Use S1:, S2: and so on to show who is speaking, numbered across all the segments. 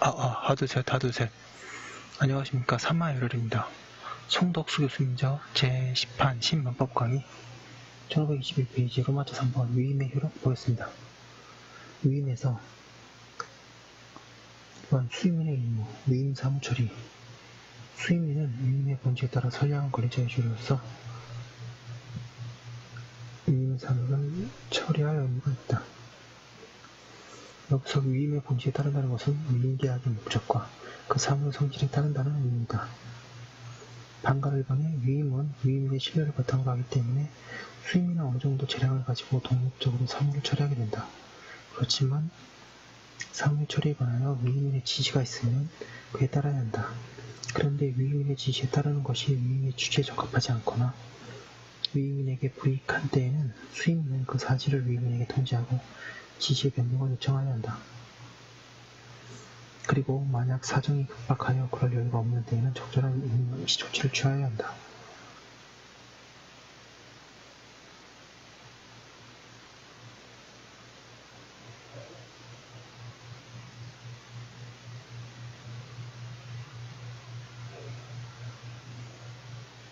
S1: 하드셋. 안녕하십니까. 삼마열혈입니다. 송덕수 교수님저 제10판 신문법 강의 1521페이지 로마자 3번 위임의 효력 보겠습니다. 위임에서 이번 수임인의 임무, 위임 사무 처리. 수임인은 위임의 본질에 따라 선량한 권리자의 주로서 위임 사무를 처리할 의무가 있다. 여기서 위임의 본질에 따른다는 것은 위임계약의 목적과 그 사무의 성질에 따른다는 의미입니다. 반가를 방해 위임은 위임의 신뢰를 바탕으로 하기 때문에 수임이나 어느 정도 재량을 가지고 독립적으로 사무를 처리하게 된다. 그렇지만 사무의 처리에 관하여 위임인의 지시가 있으면 그에 따라야 한다. 그런데 위임인의 지시에 따르는 것이 위임의 취지에 적합하지 않거나 위임인에게 불이익한 때에는 수임인은 그 사실을 위임인에게 통지하고 지시의 변경을 요청해야 한다. 그리고 만약 사정이 급박하여 그럴 여유가 없는 때에는 적절한 임시 조치를 취하여야 한다.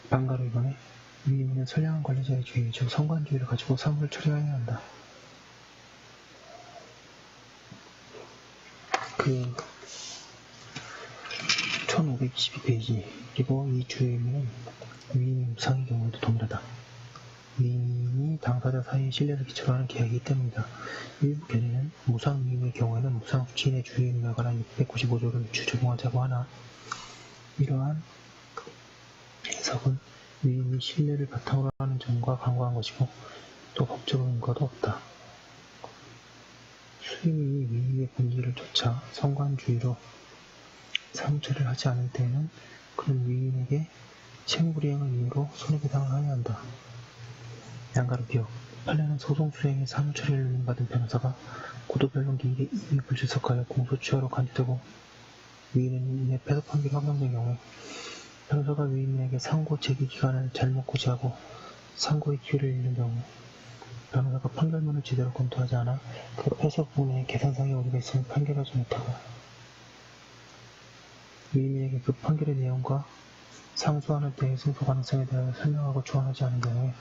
S1: 반가로 이번에 위임인은 선량한 관리자의 주의, 즉 성관주의를 가지고 사무를 처리해야 한다. 1522페이지. 그리고 이 주의 의미는 위임이 무상의 경우에도 동일하다. 위임이 당사자 사이의 신뢰를 기초로 하는 계약이기 때문이다. 일부 견해는 무상 위임의 경우에는 무상 수취인의 주의 의무에 관한 695조를 적용하자고 하나, 이러한 해석은 위임이 신뢰를 바탕으로 하는 점과 강화한 것이고 또 법적 근거도 없다. 수임이 위임의 본질을 쫓아 성관주의로 사무처리를 하지 않을 때에는 그는 위임에게 채무불이행을 이유로 손해배상을 하여야 한다. 양가로 기억. 판례는 소송 수행에 사무처리를 위임받은 변호사가 고도변론 기일에 이미 불출석하여 공소취하로 간주되고 위임인의 패소 판결이 확정된 경우에 변호사가 위임인에게 상고 제기 기간을 잘못 고지하고 상고의 기회를 잃는 경우 변호사가 판결문을 제대로 검토하지 않아 그 패소 부분에 계산상의 오류가 있으면 판결하지 못하고 위임인에게 그 판결의 내용과 상소하는 때의 승소 가능성에 대하여 설명하고 조언하지 않은 경우에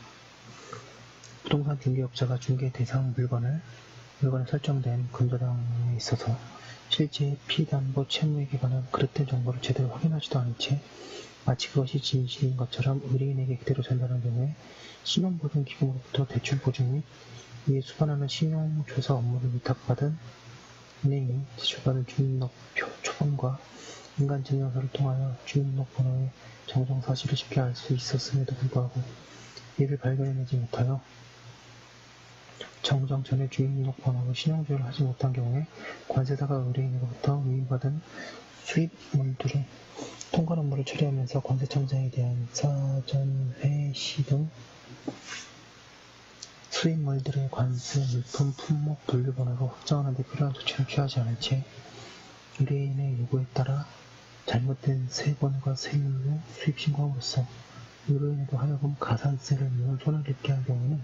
S1: 부동산 중개업자가 중개 대상 물건에 설정된 근저당에 있어서 실제 피담보 채무액에 관한 그릇된 정보를 제대로 확인하지도 않은 채 마치 그것이 진실인 것처럼 의뢰인에게 그대로 전달한 경우에 신용보증기금으로부터 대출보증 및 이에 수반하는 신용조사 업무를 위탁받은 은행이 제출받은 주민등록표 초본과 인간증명서를 통하여 주민등록번호의 정정사실을 쉽게 알 수 있었음에도 불구하고 이를 발견해내지 못하여 정정 전에 주민등록번호로 신용조회를 하지 못한 경우에 관세사가 의뢰인으로부터 위임받은 수입물들의 통관 업무를 처리하면서 관세청장에 대한 사전 회시 등 수입물들의 관세 물품 품목 분류번호로 확정하는 데 필요한 조치를 취하지 않은 채 의뢰인의 요구에 따라 잘못된 세번과 세율로 수입신고함으로써 의뢰인에도 하여금 가산세를 물은 손을 입게 한 경우는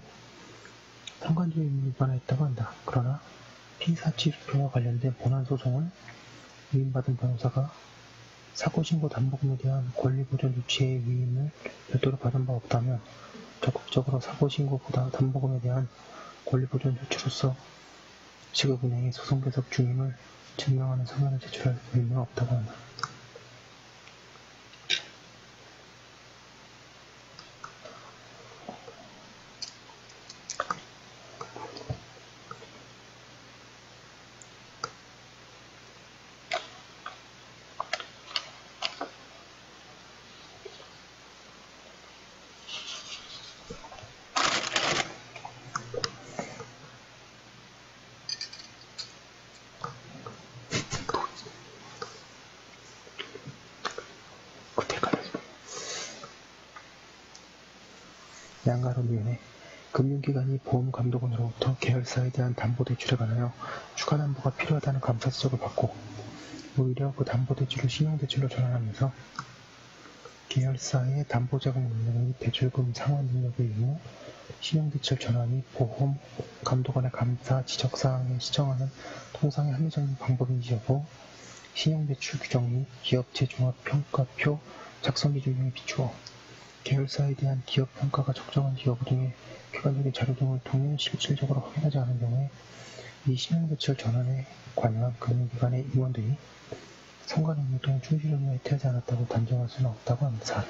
S1: 상관주의 의무를 위반하였다고 한다. 그러나 피사치수표와 관련된 본안소송을 위임받은 변호사가 사고신고 담보금에 대한 권리보전 조치의 위임을 별도로 받은 바 없다면 적극적으로 사고신고 담보금에 대한 권리보전 조치로서 지급은행의 소송 계속 중임을 증명하는 서면을 제출할 의무는 없다고 한다. 양가론위원회 금융기관이 보험감독원으로부터 계열사에 대한 담보대출에 관하여 추가 담보가 필요하다는 감사 지적을 받고 오히려 그 담보대출을 신용대출로 전환하면서 계열사의 담보자금 능력 및 대출금 상환 능력의 의무, 신용대출 전환이 보험감독원의 감사 지적사항에 시정하는 통상의 합리적인 방법인지 여부, 신용대출 규정 및 기업체 종합평가표 작성 기준 등에 비추어 계열사에 대한 기업 평가가 적정한지 여부 등의 객관적인 자료 등을 통해 실질적으로 확인하지 않은 경우에 이 신용대출 전환에 관여한 금융기관의 임원들이 성관 업무 또는 충실 의무에 태하지 않았다고 단정할 수는 없다고 합니다.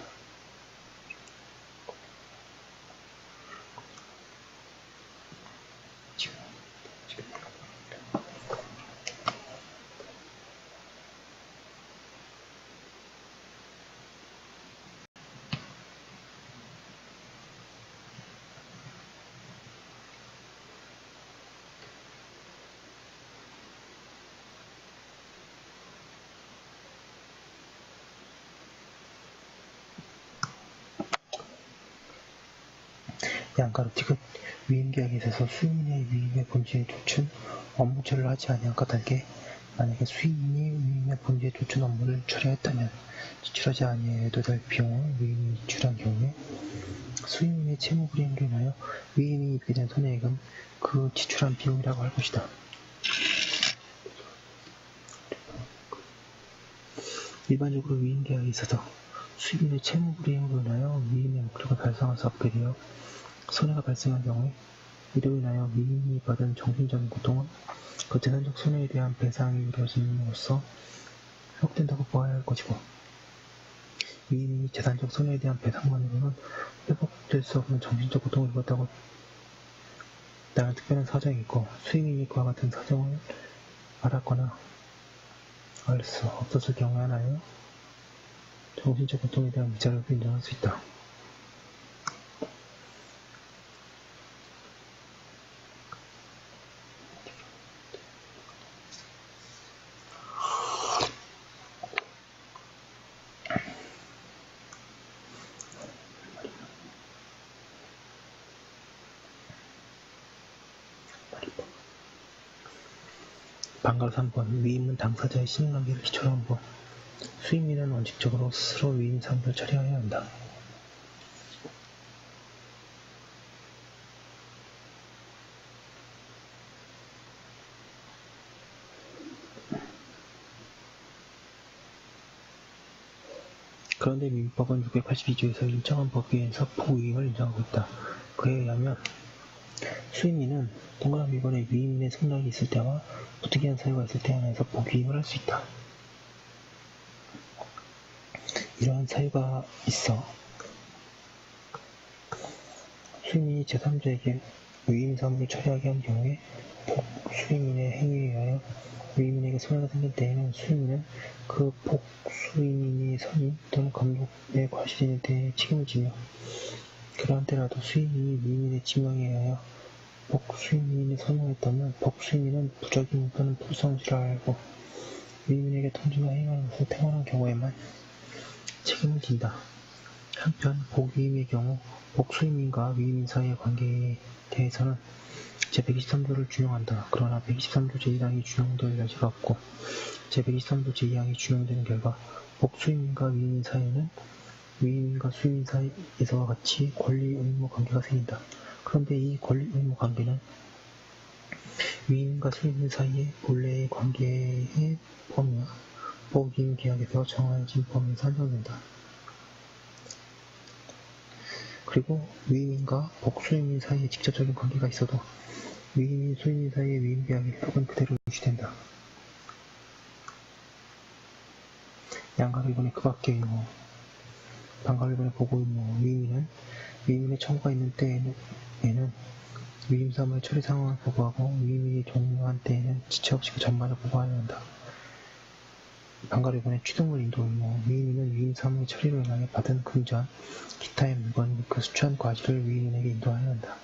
S1: 양가로 티귿 위임계약에 있어서 수임인의 위임의 본질에 조춘 업무 처리를 하지 아니한 까닭에 만약에 수임인이 위임의 본질에 조춘 업무를 처리했다면 지출하지 아니해도 될 비용을 위임이 지출한 경우에 수임인의 채무불이행으로 인하여 위임이 입게 된 손해액은 그 지출한 비용이라고 할 것이다. 일반적으로 위임계약에 있어서 수임인의 채무불이행으로 인하여 위임의 목적을 달성할 수 없게 되어 손해가 발생한 경우에 이로 인하여 위임이 받은 정신적인 고통은 그 재산적 손해에 대한 배상이 이루어짐으로써 회복된다고 보아야 할 것이고, 위임이 재산적 손해에 대한 배상만으로는 회복될 수 없는 정신적 고통을 입었다고 따른 특별한 사정이 있고, 수임인이 그와 같은 사정을 알았거나 알 수 없었을 경우에 하나여 정신적 고통에 대한 위자료도 인정할 수 있다. 방가로 3번 위임은 당사자의 신인관계를 기초로 한 법. 수임인은 원칙적으로 스스로 위임 사무를 처리해야 한다. 그런데 위임법은 682조에서 일정한 법규에서 부위임을 인정하고 있다. 그에 의하면 수임인은 동그란 비번에 위임인의 승낙이 있을 때와 부득이한 사유가 있을 때 하나에서 복위임을 할 수 있다. 이러한 사유가 있어 수임인이 제3자에게 위임 사무를 처리하게 한 경우에 복수임인의 행위에 의하여 위임인에게 손해가 생길 때에는 수임인은 그 복수임인이 선임 또는 감독의 과실인에 대해 책임을 지며, 그러한 때라도 수임인이 위임인의 지명에 의하여 복수임인이 선임했다면 복수임인은 부적임 또는 불성실을 알고 위임인에게 통지나 행위하는 것을 태원한 경우에만 책임을 진다. 한편 복위임의 경우 복수임인과 위임인 사이의 관계에 대해서는 제123조를 준용한다. 그러나 123조 제1항이 준용될 여지가 없고 제123조 제2항이 준용되는 결과 복수임인과 위임인 사이에는 위임인과 수임인 사이에서와 같이 권리 의무 관계가 생긴다. 그런데 이 권리 의무 관계는 위임인과 수임인 사이의 본래의 관계의 범위와 복위임 계약에서 정해진 범위에서 한정된다. 그리고 위임인과 복수임인 사이에 직접적인 관계가 있어도 위임인, 수임인 사이의 위임 계약의 효력은 그대로 유지된다. 양가 일본의 그 밖의 의무, 방가 일본의 보고 의무, 위임인의 청구가 있는 때에는 위임 사무의 처리 상황을 보고하고 위임이 종료한 때에는 지체 없이 그 전말을 보고하여야 한다. 방가 일본의 취득물 인도 의무, 위임인은 위임 사무의 처리로 인하여 받은 금전, 기타의 물건 및 그 수취한 과실을 위임인에게 인도하여야 한다.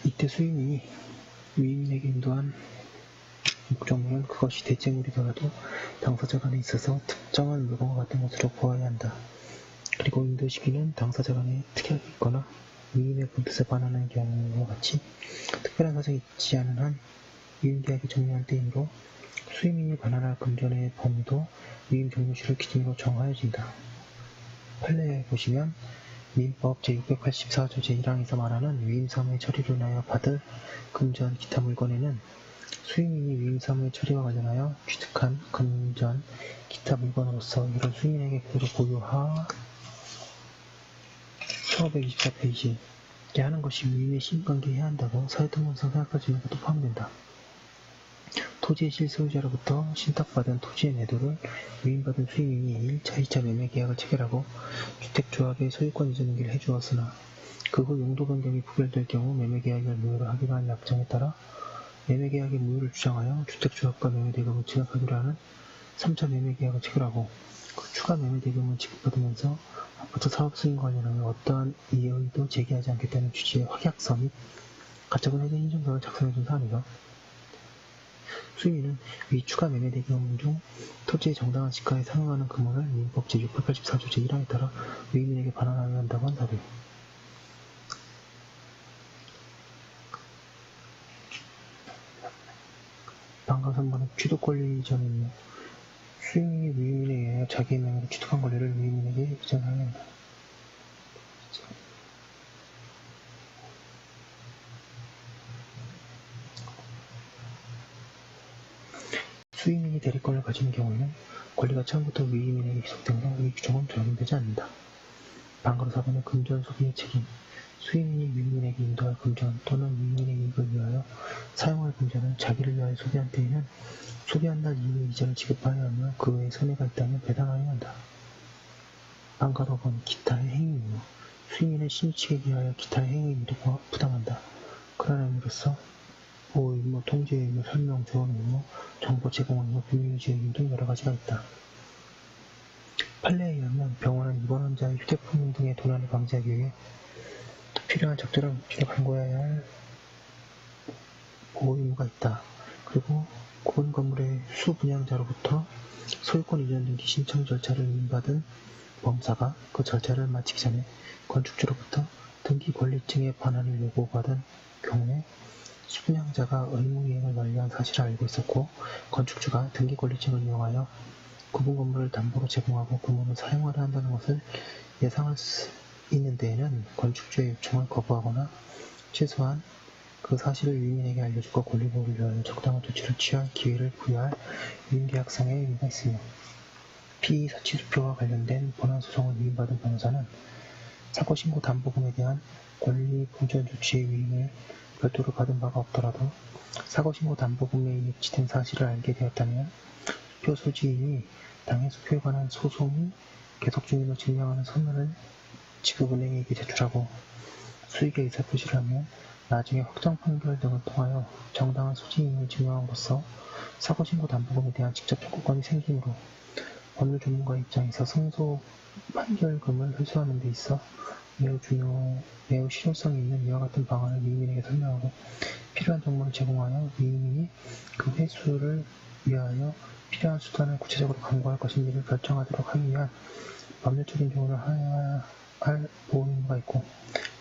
S1: 이때 수임인이 위임인에게 인도한 목적물은 그것이 대체물이더라도 당사자 간에 있어서 특정한 물건과 같은 것으로 보아야 한다. 그리고 인도 시기는 당사자 간에 특약이 있거나 위임의 본뜻에 반하는 경우와 같이 특별한 사정이 있지 않은 한 위임계약이 종료할 때이므로 수임인이 반환할 금전의 범위도 위임 종료시를 기준으로 정하여진다. 판례에 보시면 민법 제684조 제1항에서 말하는 위임사무의 처리로 인하여 받을 금전 기타 물건에는 수임인이 위임사무의 처리와 관련하여 취득한 금전 기타 물건으로서 이를 수임인에게 그대로 보유하 1524페이지 하는 것이 위임의 시임관계에 해야 한다고 사회통념상 생각할 수 있는 것도 포함된다. 토지의 실소유자로부터 신탁받은 토지의 매도를 위임받은 수임인이 1차, 2차 매매계약을 체결하고 주택조합의 소유권 이전 등기를 해주었으나 그 후 용도 변경이 부결될 경우 매매계약을 무효로 하기로 한 약정에 따라 매매계약의 무효를 주장하여 주택조합과 매매대금을 지급하기로 하는 3차 매매계약을 체결하고 그 추가 매매대금을 지급받으면서 아파트 사업수임 관련하여 어떠한 이의도 제기하지 않겠다는 취지의 확약서 및 가처분 해제 인증서를 작성해준 사안이다. 수임인은 위 추가 매매대금 중 토지의 정당한 시가에 상응하는 금액을 민법 제684조 제1항에 따라 위임인에게 반환하여야 한다고 한다. 방금 3번은 취득권리 이전이며 수임인이 위임인에 의하여 자기의 명의로 취득한 권리를 위임인에게 이전하여야 한다. 수임인이 대리권을 가진 경우에는 권리가 처음부터 위임인에게 기속되므로 이 규정은 적용되지 않는다. 방금 4번은 금전 소비의 책임. 수임인이 위임인에게 인도할 금전 또는 위임인의 이익을 위하여 사용할 금전을 자기를 위하여 소비한 때에는 소비한 날 이후에 이전을 지급하여야 하며 그 외에 손해가 있다면 배당하여야 한다. 방금 5번 기타의 행위이며 수임인은 신유칙에 기하여 기타의 행위 의무도 부당한다. 그러한 의미로서 보호 의무, 통제 의무, 설명, 조언 의무, 정보 제공 의무, 비밀 유지 의무 등 여러 가지가 있다. 판례에 의하면 병원은 입원 환자의 휴대폰 등의 도난을 방지하기 위해 필요한 적절한 물질을 강구해야 할 보호 의무가 있다. 그리고 본 건물의 수분양자로부터 소유권 이전 등기 신청 절차를 위임받은 범사가 그 절차를 마치기 전에 건축주로부터 등기 권리증의 반환을 요구받은 경우에 수분양자가 의무이행을 완료한 사실을 알고 있었고 건축주가 등기 권리증을 이용하여 구분 건물을 담보로 제공하고 건물을 사용하려 한다는 것을 예상할 수 있는 데에는 건축주의 요청을 거부하거나 최소한 그 사실을 위임인에게 알려주고 권리보호를 위하여 적당한 조치를 취할 기회를 부여할 위임계약상의 의미가 있으며 피사취수표와 관련된 본안소송을 위임받은 변호사는 사고신고 담보금에 대한 권리보전 조치의 위임을 별도로 받은 바가 없더라도 사고신고 담보금에 입지된 사실을 알게 되었다면 수표 소지인이 당해 수표에 관한 소송이 계속 중임을 증명하는 서면을 지급은행에게 제출하고 수익의 의사표시를 하면 나중에 확정 판결 등을 통하여 정당한 소지임을 증명함으로써 사고신고 담보금에 대한 직접 청구권이 생기므로 법률 전문가의 입장에서 승소 판결금을 회수하는 데 있어 매우 실효성이 있는 이와 같은 방안을 위임인에게 설명하고 필요한 정보를 제공하여 위임인이 그 회수를 위하여 필요한 수단을 구체적으로 강구할 것인지를 결정하도록 하기 위한 법률적인 조언을 하여야 할 보호 의무가 있고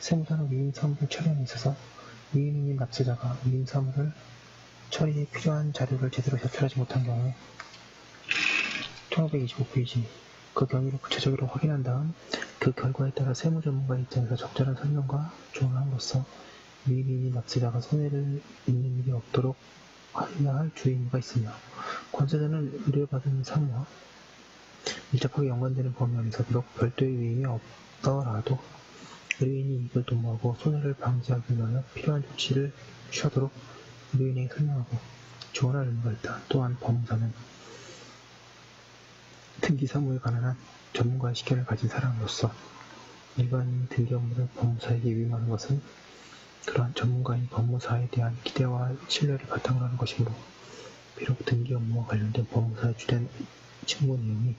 S1: 세무사는 위임 사무를 처리함에 있어서 위임인인 납세자가 위임 사무를 처리에 필요한 자료를 제대로 제출하지 못한 경우에 1525페이지 그 경위를 구체적으로 확인한 다음 그 결과에 따라 세무전문가의 입장에서 적절한 설명과 조언을 함으로써 위임인인 납세자가 손해를 입는 일이 없도록 하여야 할 주의 의무가 있으며 권세자는 의뢰받은 사무와 밀접하게 연관되는 범위 안에서 비록 별도의 위임이 없더라도 의뢰인이 이익을 도모하고 손해를 방지하기 위하여 필요한 조치를 취하도록 의뢰인에게 설명하고 조언할 의무가 있다. 또한 법무사는 등기 사무에 관한 한 전문가의 식견을 가진 사람으로서 일반인 등기 업무를 법무사에게 위임하는 것은 그러한 전문가인 법무사에 대한 기대와 신뢰를 바탕으로 하는 것이므로 비록 등기 업무와 관련된 법무사의 주된 직무 내용이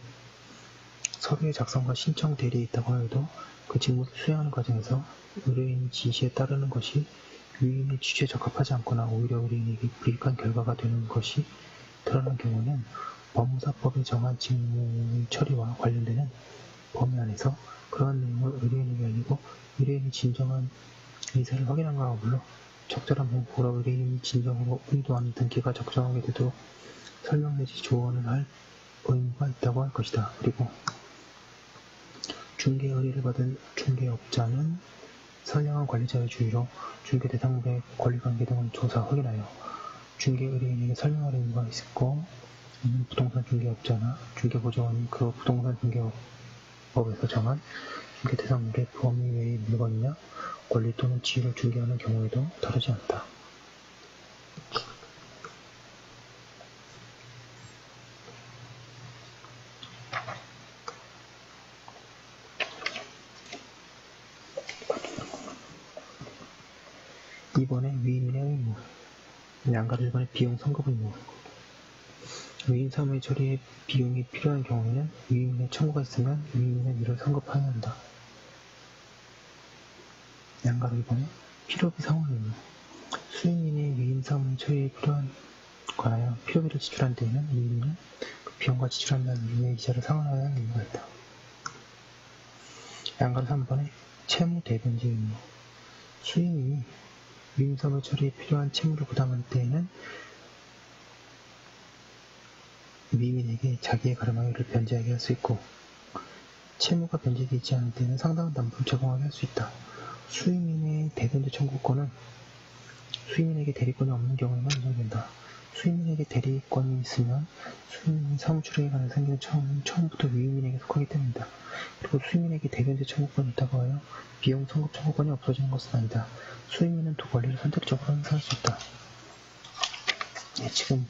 S1: 서류의 작성과 신청 대리에 있다고 하여도 그 직무를 수행하는 과정에서 의뢰인 지시에 따르는 것이 위임의 취지에 적합하지 않거나 오히려 의뢰인에게 불이익한 결과가 되는 것이 드러난 경우는 법무사법에 정한 직무의 처리와 관련되는 범위 안에서 그러한 내용을 의뢰인에게 알리고 의뢰인이 진정한 의사를 확인한가가 물론 적절한 문구로 의뢰인이 진정으로 의도하는 등기가 적정하게 되도록 설명 내지 조언을 할 의무가 있다고 할 것이다. 그리고 중개 의뢰를 받은 중개업자는 선량한 관리자의 주의로 중개 대상물의 권리관계 등을 조사 확인하여 중개 의뢰인에게 설명할 의무가 있고 있는 부동산 중개업자나 중개보증원이 그 부동산 중개업에서 정한 중개 대상물의 범위 외의 물건이나 권리 또는 지위를 중개하는 경우에도 다르지 않다. 이번에 위임인의 의무, 양가를 1번의 비용 선급 의무. 위임 사무의 처리에 비용이 필요한 경우에는 위임인의 청구가 있으면 위임인은 이를 선급해야 한다. 양가로 2번에 필요비 상환 의무. 수임인의 위임 사무의 처리에 관하여 필요비를 지출한 때에는 위임인은 그 비용과 지출한 날 이후의 이자를 상환하여야 하는 의무가 있다. 양가로 3번에 채무 대변제 의무. 수임인이 위임 사무 처리에 필요한 채무를 부담할 때에는 위임인에게 자기의 가름하여 이를 변제하게 할 수 있고 채무가 변제되지 않을 때는 상당한 담보를 제공하게 할 수 있다. 수임인의 대변제 청구권은 수임인에게 대리권이 없는 경우에만 인정된다. 수임인에게 대리권이 있으면 수임인 사무처리에 관해 생기는 처음은 처음부터 위임인에게 속하기 때문이다. 그리고 수임인에게 대변제 청구권이 있다고 하여 비용 선급 청구권이 없어지는 것은 아니다. 수임인은 두 권리를 선택적으로 행사할 수 있다. 네, 지금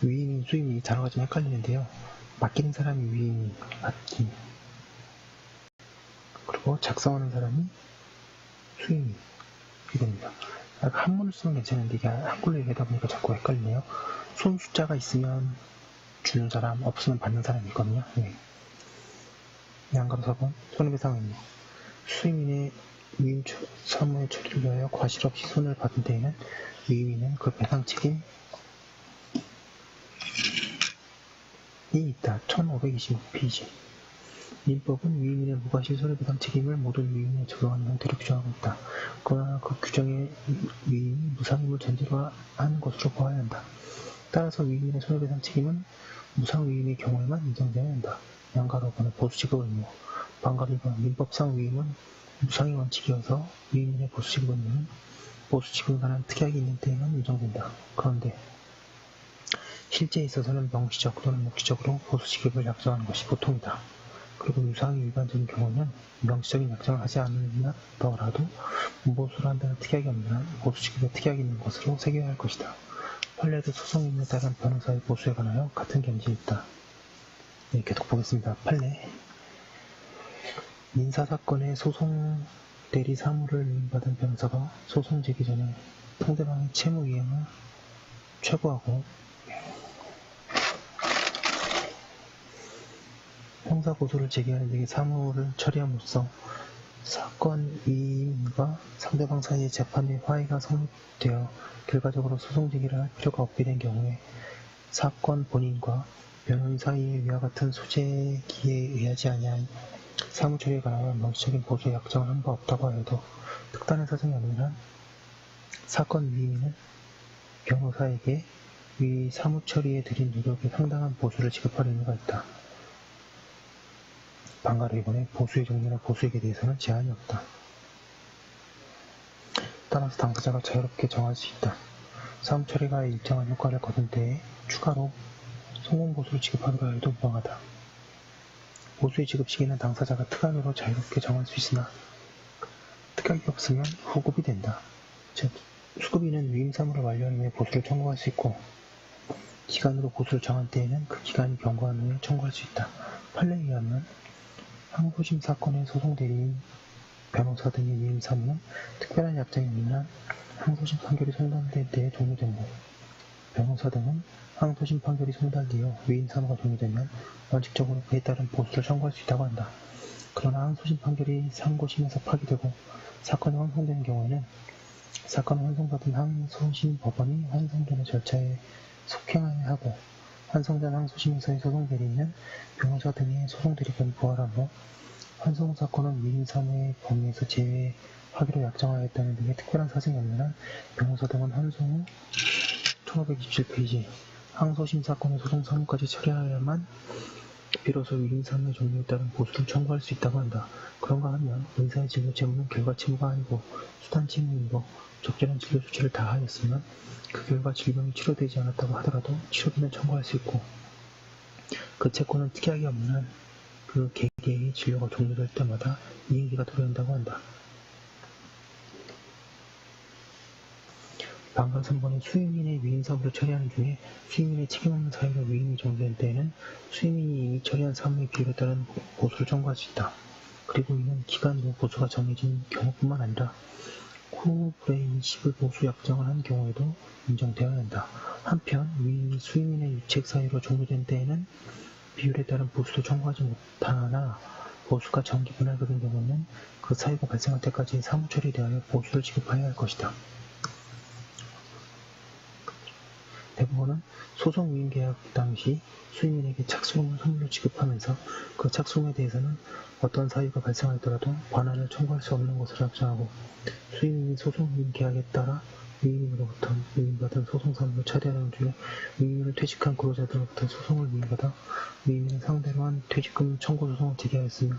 S1: 위임인, 수임인이 단어가 좀 헷갈리는데요. 맡기는 사람이 위임인, 맡김. 그리고 작성하는 사람이 수임인. 이렇게 됩니다. 한문을 쓰면 괜찮은데 이게 한글로 얘기하다 보니까 자꾸 헷갈리네요. 손 숫자가 있으면 주는 사람, 없으면 받는 사람이 있거든요. 네. 양가로 4번 손해배상 의무. 수임인의 위임 사무의 처리를 위하여 과실 없이 손을 받은 데에는 위임인은 그 배상 책임이 있다. 1526페이지. 민법은 위임인의 무과실 손해배상 책임을 모든 위임인에 적용하는 형태로 규정하고 있다. 그러나 그 규정의 위임이 무상임을 전제로 하는 것으로 보아야 한다. 따라서 위임인의 손해배상 책임은 무상위임의 경우에만 인정되어야 한다. 양가로 5번의 보수지급 의무. 반가로 2번 민법상 위임은 무상의 원칙이어서 위임인의 보수지급 의무는 보수지급에 관한 특약이 있는 때에만 인정된다. 그런데 실제에 있어서는 명시적 또는 묵시적으로 보수지급을 약정하는 것이 보통이다. 그리고 유상이 일반적인 경우는 명시적인 약정을 하지 않았더라도 무보수를 한다는 특약이 없는 한 보수지급에 특약이 있는 것으로 새겨야 할 것이다. 판례도 소송인에 따른 변호사의 보수에 관하여 같은 견지에 있다. 네, 계속 보겠습니다. 판례. 민사사건의 소송 대리 사무를 위임받은 변호사가 소송 제기 전에 상대방의 채무 이행을 최고하고 형사고소를 제기하는 등의 사무를 처리함으로써 사건 위임과 상대방 사이의 재판 및 화해가 성립되어 결과적으로 소송 제기를 할 필요가 없게 된 경우에 사건 본인과 변호인 사이의 위와 같은 소재기에 의하지 아니한 사무처리에 관하여 명시적인 보수의 약정을 한 바 없다고 하여도 특단의 사정이 없는 한 사건 위임인은 변호사에게 위 사무처리에 들인 노력에 상당한 보수를 지급할 의무가 있다. 반가로 이번에 보수의 종류나 보수액에 대해서는 제한이 없다. 따라서 당사자가 자유롭게 정할 수 있다. 사무처리가 일정한 효과를 거둔 때에 추가로 성공보수를 지급하기로 해도 무방하다. 보수의 지급 시기는 당사자가 특안으로 자유롭게 정할 수 있으나 특약이 없으면 후급이 된다. 즉, 수급인은 위임 사무를 완료한 후에 보수를 청구할 수 있고 기간으로 보수를 정한 때에는 그 기간이 경과한 후에 청구할 수 있다. 판례에 의하면 항소심 사건의 소송 대리인, 변호사 등의 위임 사무는 특별한 약정이 없는 한 항소심 판결이 송달될 때에 종료되고 변호사 등은 항소심 판결이 송달되어 위임 사무가 종료되면 원칙적으로 그에 따른 보수를 청구할 수 있다고 한다. 그러나 항소심 판결이 상고심에서 파기되고 사건이 확정되는 경우에는 사건은 환송받은 항소심 법원이 환송전의 절차에 속행하여야 하고 환송전 항소심에서의 소송 대리인은 변호사 등의 소송 대리권을 부활하고 환송 사건은 위임사무의 범위에서 제외하기로 약정하였다는 등의 특별한 사정이 없는 한 변호사 등은 환송 후 1527페이지 항소심 사건의 소송 사무까지 처리하여야만 비로소 위임사무의 종류에 따른 보수를 청구할 수 있다고 한다. 그런가 하면 의사의 진료 채무는 결과 채무가 아니고 수단 채무이고 적절한 진료 조치를 다하였으면 그 결과 질병이 치료되지 않았다고 하더라도 치료비는 청구할 수 있고 그 채권은 특이하게 없는 한 그 개개의 진료가 종료될 때마다 이행기가 도래한다고 한다. 방금 3번은 수임인의 위임 사무를 처리하는 중에 수임인의 책임 없는 사유로 위임이 종료된 때에는 수임인이 이미 처리한 사무의 비율에 따른 보수를 청구할 수 있다. 그리고 이는 기간 후 보수가 정해진 경우뿐만 아니라 후 불의인식을 보수 약정을 한 경우에도 인정되어야 한다. 한편 위임이 수임인의 유책 사유로 종료된 때에는 비율에 따른 보수도 청구하지 못하나 보수가 정기 분할되는 경우에는 그 사유가 발생할 때까지 사무 처리에 보수를 지급하여야 할 것이다. 대법원은 소송 위임 계약 당시 수임인에게 착수금을 선물로 지급하면서 그 착수금에 대해서는 어떤 사유가 발생하더라도 반환을 청구할 수 없는 것을 약정하고 수임인이 소송 위임 계약에 따라 위임인으로부터 위임받은 소송 사무를 처리하는 중에 위임을 퇴직한 근로자들로부터 소송을 위임받아 위임인은 상대로 한 퇴직금 청구 소송을 제기하였으며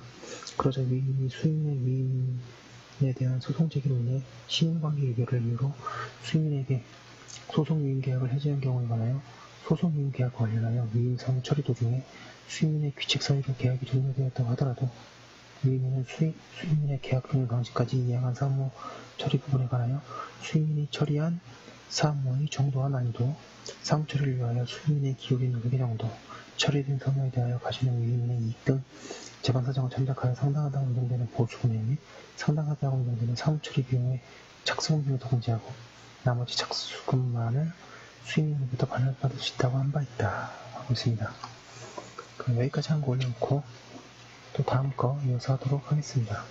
S1: 그러자 위임이 수임인의 위임에 대한 소송 제기로 인해 신용관계 유결을 이유로 수임인에게 소송 위임 계약을 해지한 경우에 관하여 소송 위임 계약과 관련하여 위임 사무 처리 도중에 수임인의 규칙 사유로 계약이 종료되었다고 하더라도 위임인은 수임인의 계약 종료 방식까지 이행한 사무 처리 부분에 관하여 수임인이 처리한 사무의 정도와 난이도, 사무 처리를 위하여 수임인의 기울인 노력의 정도, 처리된 사무에 대하여 가시는 위임인의 이익 등 재반 사정을 참작하여 상당하다고 인정되는 보수 금액 및 상당하다고 인정되는 사무 처리 비용의 착수금 비용도 공제하고 나머지 착수금만을 수임인으로부터 반환받을 수 있다고 한 바 있다 하고 있습니다. 그럼 여기까지 한 거 올려놓고 또 다음 거 이어서 하도록 하겠습니다.